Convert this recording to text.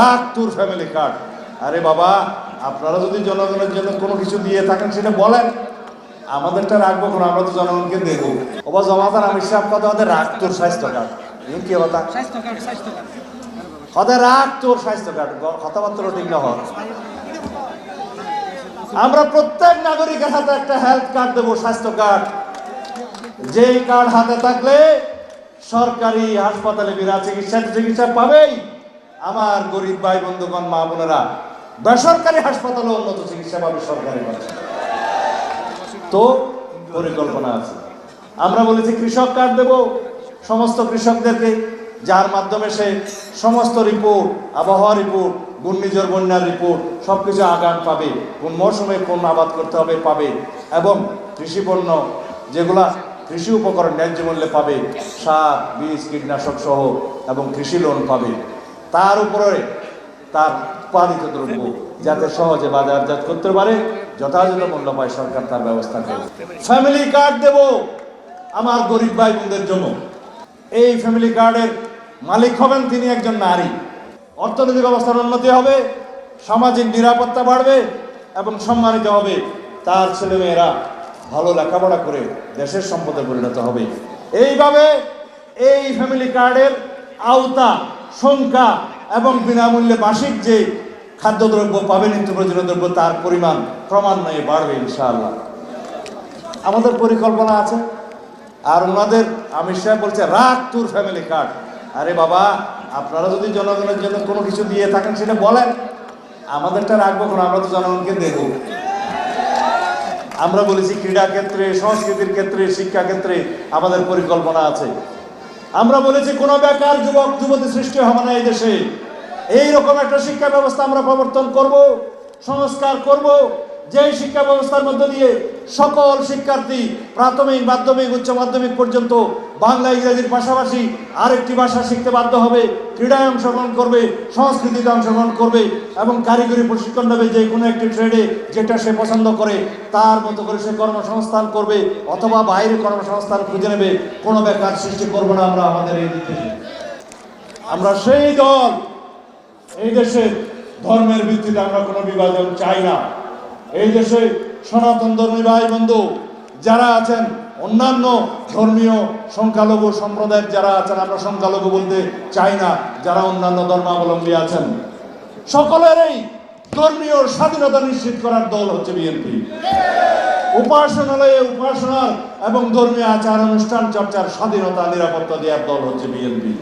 ৭২ family card. আরে বাবা, আপনারা যদি জনগণের জন্য কোনো কিছু দিয়ে থাকেন সেটা বলেন, আমাদেরটা রাখবো কোনো, আমরা তো জনগণকে দেবো। ওবা জমাতার আমির সাহেব কথা হতে রাখ তোর স্বাস্থ্য কার্ড, কি কথা হতে রাখ তোর স্বাস্থ্য কার্ড, কথাবার্তা ঠিক না হয়। আমরা প্রত্যেক নাগরিকের হাতে একটা হেলথ কার্ড দেবো, স্বাস্থ্য কার্ড। যেই কার্ড হাতে থাকলে সরকারি হাসপাতালে বিনা চিকিৎসা পাবেই। আমার গরিব ভাই বন্ধুগণ, মা বোনেরা, বেসরকারি হাসপাতালে উন্নত চিকিৎসা পাবে সরকারি ভাবে। তো পরিকল্পনা আছে। আমরা বলেছি কৃষক কার্ড দেব সমস্ত কৃষকদেরকে, যার মাধ্যমে সে সমস্ত রিপোর্ট, আবহাওয়া রিপোর্ট, ঘূর্ণিঝড় বন্যার রিপোর্ট সবকিছু আগাম পাবে, কোন মৌসুমে কোন আবাদ করতে হবে পাবে, এবং কৃষি পণ্য যেগুলা কৃষি উপকরণ ন্যায্য মূল্যে পাবে, সার, বীজ, কীটনাশক সহ, এবং কৃষি লোন পাবে। তার উপরে তার উৎপাদিত দ্রব্য যাতে সহজে বাজারজাত করতে পারে, যথাযথ মূল্য পায়, সরকার তার ব্যবস্থা করে। ফ্যামিলি কার্ড দেব আমার গরিব ভাই বোনদের জন্য। এই ফ্যামিলি কার্ডের মালিক হবেন তিনি একজন নারী। অর্থনৈতিক অবস্থার উন্নতি হবে, সামাজিক নিরাপত্তা বাড়বে, এবং সম্মানিত হবে। তার ছেলেমেয়েরা ভালো লেখাপড়া করে দেশের সম্পদে পরিণত হবে। এইভাবে এই ফ্যামিলি কার্ডের আওতা, সংখ্যা এবং বিনামূল্যে মাসিক যে খাদ্যদ্রব্য পাবে, নিত্য প্রয়োজনীয় দ্রব্য, তার পরিমাণ ক্রমান্বয়ে বাড়বে ইনশাআল্লাহ। আমাদের পরিকল্পনা আছে। আর ওনাদের আমির সাহেব বলছে রাখ তোর ফ্যামিলি কার্ড। আরে বাবা, আপনারা যদি জনগণের জন্য কোনো কিছু দিয়ে থাকেন সেটা বলেন, আমাদেরটা রাখবো কোনো, আমরা তো জনগণকে দেবো। আমরা বলেছি ক্রীড়া ক্ষেত্রে, সংস্কৃতির ক্ষেত্রে, শিক্ষা ক্ষেত্রে আমাদের পরিকল্পনা আছে। আমরা বলেছি কোনো বেকার যুবক যুবতী সৃষ্টি হবে না এই দেশে। এইরকম একটা শিক্ষা ব্যবস্থা আমরা প্রবর্তন করব, সংস্কার করব, যেই শিক্ষা ব্যবস্থার মধ্য দিয়ে সকল শিক্ষার্থী প্রাথমিক, মাধ্যমিক, উচ্চ মাধ্যমিক পর্যন্ত বাংলা ইংরেজির পাশাপাশি আরেকটি ভাষা শিখতে বাধ্য হবে, ক্রীড়ায় অংশগ্রহণ করবে, সংস্কৃতিতে অংশগ্রহণ করবে, এবং কারিগরি প্রশিক্ষণ দেবে। যে কোনো একটি ট্রেডে যেটা সে পছন্দ করে তার মতো করে সে কর্মসংস্থান করবে, অথবা বাইরে কর্মসংস্থান খুঁজে নেবে। কোনো বেকার সৃষ্টি করবো না আমরা আমাদের এই দিকে। আমরা সেই দল, এই দেশে ধর্মের ভিত্তিতে আমরা কোনো বিভাজন চাই না। এই দেশে সনাতন ধর্মী ভাই বন্ধু যারা আছেন, অন্যান্য ধর্মীয় সংখ্যালঘু সম্প্রদায়ের যারা আছেন, আমরা সংখ্যালঘু বলতে চাই না, যারা অন্যান্য ধর্মাবলম্বী আছেন, সকলেরই ধর্মীয় স্বাধীনতা নিশ্চিত করার দল হচ্ছে বিএনপি। উপাসনালয়ে উপাসনার এবং ধর্মীয় আচার অনুষ্ঠান চর্চার স্বাধীনতা, নিরাপত্তা দেওয়ার দল হচ্ছে বিএনপি।